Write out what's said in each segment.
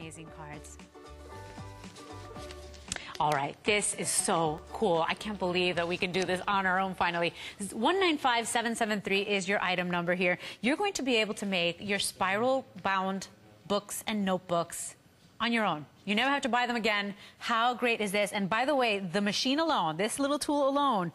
amazing cards. All right, this is so cool. I can't believe that we can do this on our own finally. 195773 is your item number here. You're going to be able to make your spiral-bound books and notebooks on your own. You never have to buy them again. How great is this? And by the way, the machine alone, this little tool alone,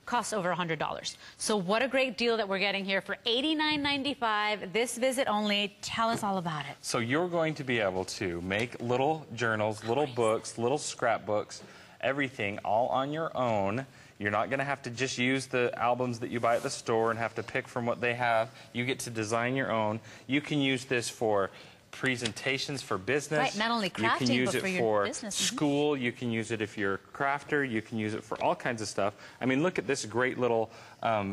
costs over $100. So what a great deal that we're getting here for $89.95, this visit only. Tell us all about it. So you're going to be able to make little journals, little books, little scrapbooks, everything all on your own. You're not going to have to just use the albums that you buy at the store and have to pick from what they have. You get to design your own. You can use this for presentations for business. Right, not only crafting, you can use but it for your for business. school. You can use it if you're a crafter. You can use it for all kinds of stuff. I mean, look at this great little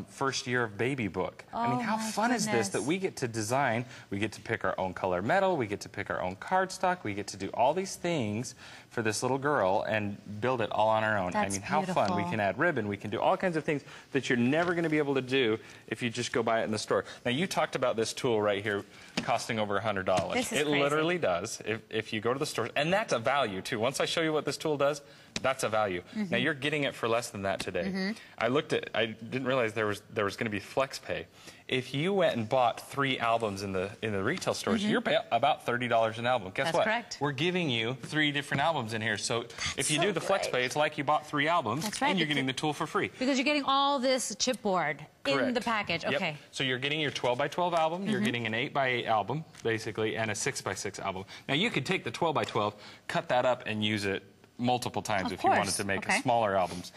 first year of baby book. I mean, how fun is this that we get to design? We get to pick our own color metal. We get to pick our own cardstock. We get to do all these things for this little girl and build it all on our own. That's I mean, how fun. We can add ribbon. We can do all kinds of things that you're never going to be able to do if you just go buy it in the store. Now, you talked about this tool right here costing over $100. This is it crazy. Literally does if you go to the store. And that's a value, too. Once I show you what this tool does, that's a value. Now, you're getting it for less than that today. I didn't realize there was going to be flex pay. If you went and bought 3 albums in the retail stores, you're about $30 an album. Guess That's what? Correct. We're giving you 3 different albums in here. So if you do the flex pay, it's like you bought 3 albums and you're getting the tool for free. Because you're getting all this chipboard in the package. Okay. Yep. So you're getting your 12x12 album, you're getting an 8x8 album, basically, and a 6x6 album. Now you could take the 12x12, cut that up, and use it multiple times if you wanted to make smaller albums.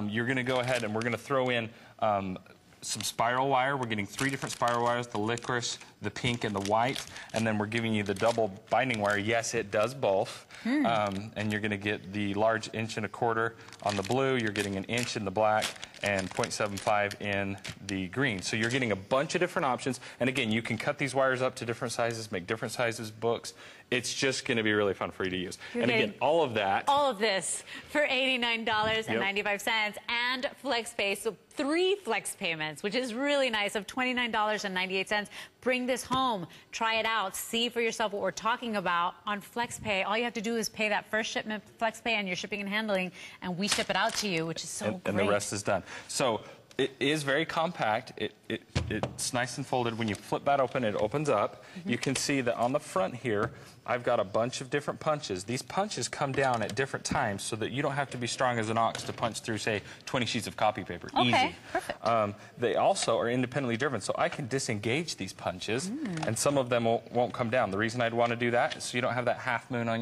You're going to go ahead and we're going to throw in some spiral wire. We're getting 3 different spiral wires, the licorice, the pink, and the white. And then we're giving you the double binding wire. Yes, it does both. And you're going to get the large 1.25" on the blue. You're getting an inch in the black and 0.75 in the green. So you're getting a bunch of different options. And again, you can cut these wires up to different sizes, make different sizes books. It's just going to be really fun for you to use. And again, all of that. All of this for $89.95 and flex pay. So 3 flex payments, which is really nice, of $29.98. Bring this home. Try it out. See for yourself what we're talking about on flex pay. All you have to do is pay that first shipment flex pay and your shipping and handling, and we ship it out to you, which is so great. And the rest is done. So it is very compact. It's nice and folded. When you flip that open, it opens up. You can see that on the front here, I've got a bunch of different punches. These punches come down at different times so that you don't have to be strong as an ox to punch through, say, 20 sheets of copy paper. Easy. Perfect. They also are independently driven, so I can disengage these punches, and some of them won't come down. The reason I'd want to do that is so you don't have that half moon on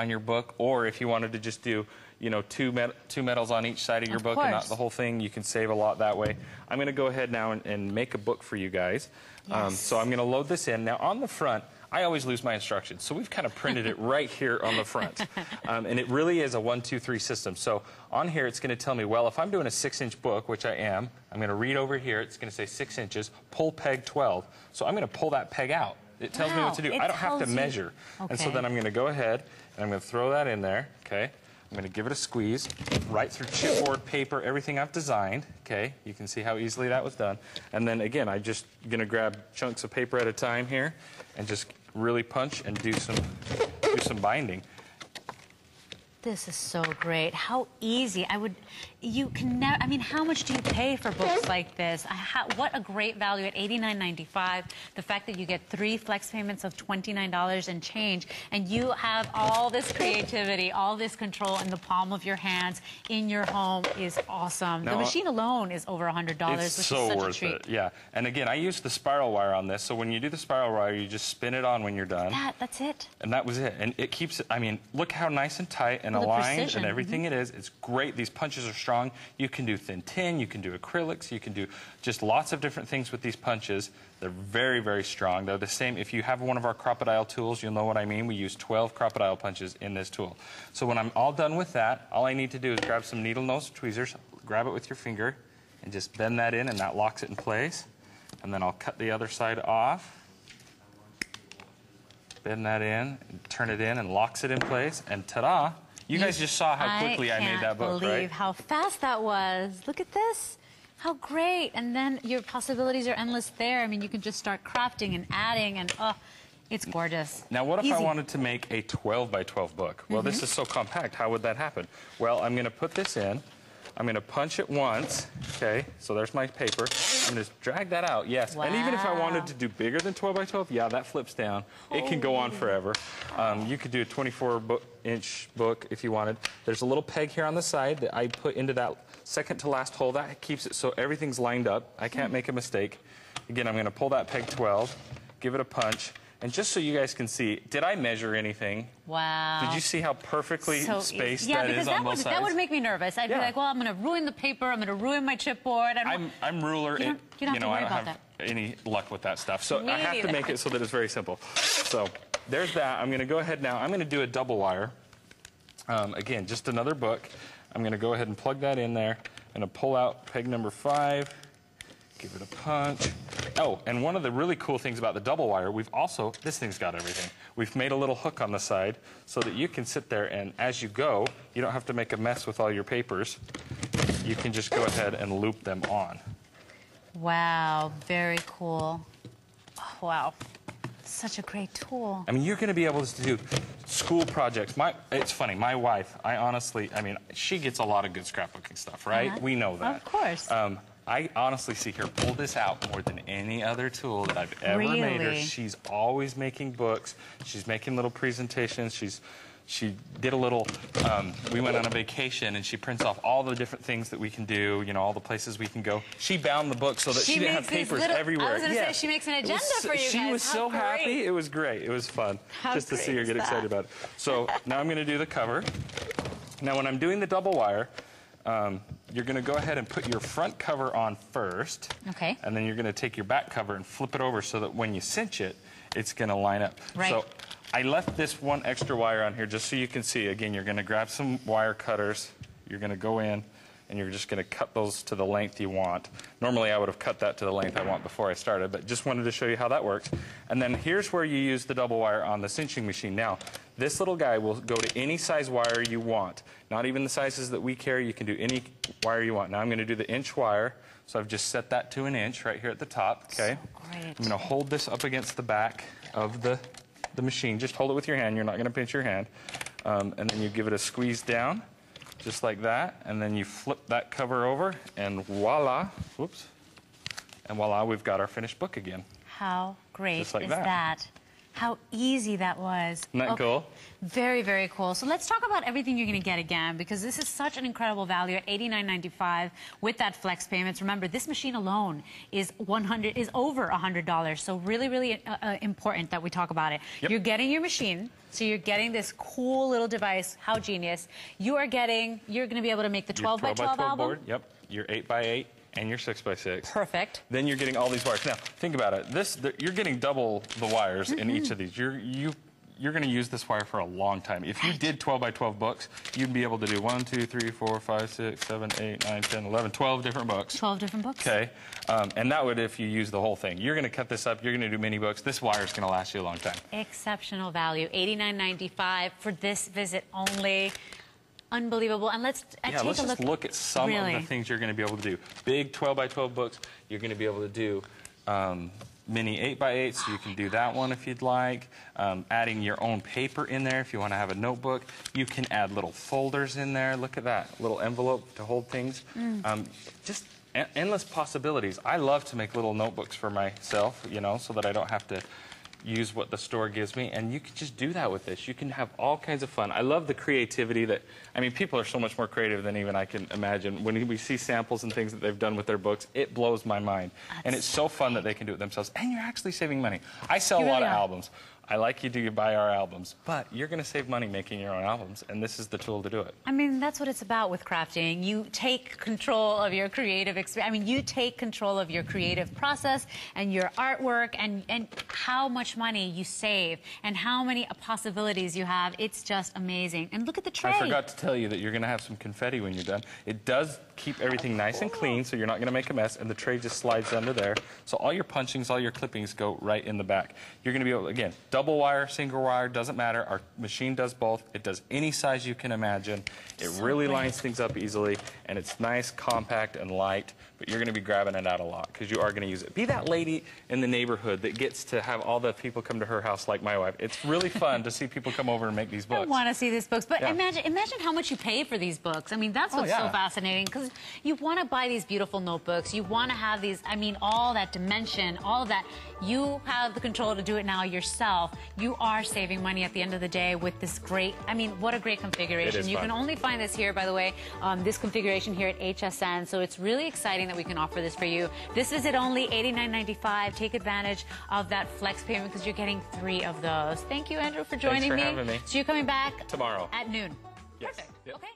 your book, or if you wanted to just do, you know, two metals on each side of your book and not the whole thing, you can save a lot that way. I'm going to go ahead now and make a book for you guys. So I'm going to load this in. Now, on the front, I always lose my instructions, so we've kind of printed it right here on the front. And it really is a 1, 2, 3 system. So on here, it's going to tell me, well, if I'm doing a 6-inch book, which I am, I'm going to read over here. It's going to say 6 inches, pull peg 12. So I'm going to pull that peg out. It tells me what to do. I don't have to measure. And so then I'm going to go ahead and I'm going to throw that in there. Okay. I'm going to give it a squeeze right through chipboard paper, everything I've designed. Okay. You can see how easily that was done. And then again, I'm just going to grab chunks of paper at a time here and just really punch and do some binding. This is so great. How easy. You can never, I mean, how much do you pay for books like this? What a great value at $89.95. The fact that you get 3 flex payments of $29 and change, and you have all this creativity, all this control in the palm of your hands in your home is awesome. Now, the machine alone is over $100, which is such a treat. It, yeah. And again, I used the spiral wire on this, so when you do the spiral wire, you just spin it on when you're done. That's it. And that was it. And it keeps it, I mean, look how nice and tight and aligned and everything it is. It's great. These punches are strong. You can do thin tin, you can do acrylics, you can do just lots of different things with these punches. They're very, very strong. They're the same. If you have one of our crocodile tools, you'll know what I mean. We use 12 crocodile punches in this tool. So when I'm all done with that, all I need to do is grab some needle nose tweezers, grab it with your finger, and just bend that in, and that locks it in place. And then I'll cut the other side off, bend that in, and turn it in, and locks it in place, and ta-da! You guys just saw how quickly I made that book, right? I can't believe how fast that was. Look at this. How great. And then your possibilities are endless there. I mean, you can just start crafting and adding, and It's gorgeous. Now, what if Easy. I wanted to make a 12 by 12 book? Well, this is so compact. How would that happen? Well, I'm going to put this in. I'm going to punch it once. Okay, so there's my paper. I'm going to drag that out. Yes, Wow. and even if I wanted to do bigger than 12 by 12, yeah, that flips down. It can go on forever. You could do a 24-inch book if you wanted. There's a little peg here on the side that I put into that second to last hole. That keeps it so everything's lined up. I can't make a mistake. Again, I'm going to pull that peg 12, give it a punch. And just so you guys can see, did I measure anything? Wow. Did you see how perfectly spaced yeah, that is on both sides? That would make me nervous. I'd be like, well, I'm going to ruin the paper. I'm going to ruin my chipboard. I'm ruler. You don't have to worry I don't about have any luck with that stuff. So Me I have neither. to make it so that it's very simple. So there's that. I'm going to go ahead now. I'm going to do a double wire. Again, just another book. I'm going to go ahead and plug that in there. I'm going to pull out peg number 5. Give it a punch. Oh, and one of the really cool things about the double wire, this thing's got everything. We've made a little hook on the side so that you can sit there and as you go, you don't have to make a mess with all your papers. You can just go ahead and loop them on. Wow, very cool. Oh, wow. Such a great tool. I mean, you're going to be able to do school projects. It's funny, my wife, she gets a lot of good scrapbooking stuff, right? We know that. Of course. I honestly see her pull this out more than any other tool that I've ever made her. She's always making books. She's making little presentations. She did a little, we went on a vacation and she prints off all the different things that we can do, all the places we can go. She bound the book so that she didn't have papers everywhere. I was going to say, she makes an agenda for you guys. She was so happy. It was great. It was fun just to see her get excited about it. So now I'm going to do the cover. Now when I'm doing the double wire, you're going to go ahead and put your front cover on first. Okay. And then you're going to take your back cover and flip it over so that when you cinch it, it's going to line up. Right. So I left this one extra wire on here just so you can see. Again, you're going to grab some wire cutters. You're going to go in and you're just going to cut those to the length you want. Normally I would have cut that to the length I want before I started, but just wanted to show you how that works. And then here's where you use the double wire on the cinching machine. Now, this little guy will go to any size wire you want. Not even the sizes that we carry. You can do any wire you want. Now I'm going to do the inch wire. So I've just set that to an inch right here at the top. Okay. So great. I'm going to hold this up against the back of the machine. Just hold it with your hand. You're not going to pinch your hand. And then you give it a squeeze down, just like that. And then you flip that cover over, and voila. Whoops. And voila, we've got our finished book again. How great Just like is that. that? How easy that was. Isn't that cool? Very, very cool. So let's talk about everything you're going to get again, because this is such an incredible value at $89.95 with that flex payments. Remember, this machine alone is over $100. So really, really important that we talk about it. Yep. You're getting your machine. So you're getting this cool little device. How genius. You're going to be able to make the 12 by 12 album. Board. Yep. Your 8 by 8. And your 6 by 6. Perfect. Then you're getting all these wires. Now, think about it. You're getting double the wires in each of these. You're going to use this wire for a long time. If you did 12 by 12 books, you'd be able to do 1, 2, 3, 4, 5, 6, 7, 8, 9, 10, 11, 12 different books. 12 different books. Okay. And that would if you use the whole thing. You're going to cut this up. You're going to do mini books. This wire is going to last you a long time. Exceptional value. $89.95 for this visit only. Unbelievable. And let's take a look at some of the things you're going to be able to do. Big 12 by 12 books. You're going to be able to do mini 8 by 8, so you can do that one if you'd like. Adding your own paper in there if you want to have a notebook. You can add little folders in there. Look at that. Little envelope to hold things. Just endless possibilities. I love to make little notebooks for myself, so that I don't have to use what the store gives me, and you can just do that with this. You can have all kinds of fun. I love the creativity people are so much more creative than even I can imagine. When we see samples and things that they've done with their books, it blows my mind. And it's so fun that they can do it themselves, and you're actually saving money. I sell a lot of albums. I like you to buy our albums, but you're going to save money making your own albums, and this is the tool to do it. That's what it's about with crafting. You take control of your creative experience. You take control of your creative process and your artwork, and how much money you save and how many possibilities you have. It's just amazing. And look at the tray. I forgot to tell you that you're going to have some confetti when you're done. It does keep everything nice and clean, so you're not going to make a mess, and the tray just slides under there. So all your punchings, all your clippings go right in the back. You're going to be able, again, double wire, single wire, doesn't matter. Our machine does both. It does any size you can imagine. It really lines things up easily, and it's nice, compact, and light. but you're going to be grabbing it out a lot because you are going to use it. Be that lady in the neighborhood that gets to have all the people come to her house like my wife. It's really fun to see people come over and make these books. I want to see these books, but imagine how much you pay for these books. I mean, that's what's so fascinating, because you want to buy these beautiful notebooks. You want to have these, I mean, all that dimension, all of that. You have the control to do it now yourself. You are saving money at the end of the day with this great, I mean, what a great configuration. You can only find this here, by the way, this configuration here at HSN, so it's really exciting that we can offer this for you. This is at only $89.95. Take advantage of that flex payment because you're getting 3 of those. Thank you, Andrew, for joining me. Thanks for having me. So you're coming back tomorrow at noon. Yes. Perfect. Yep. Okay.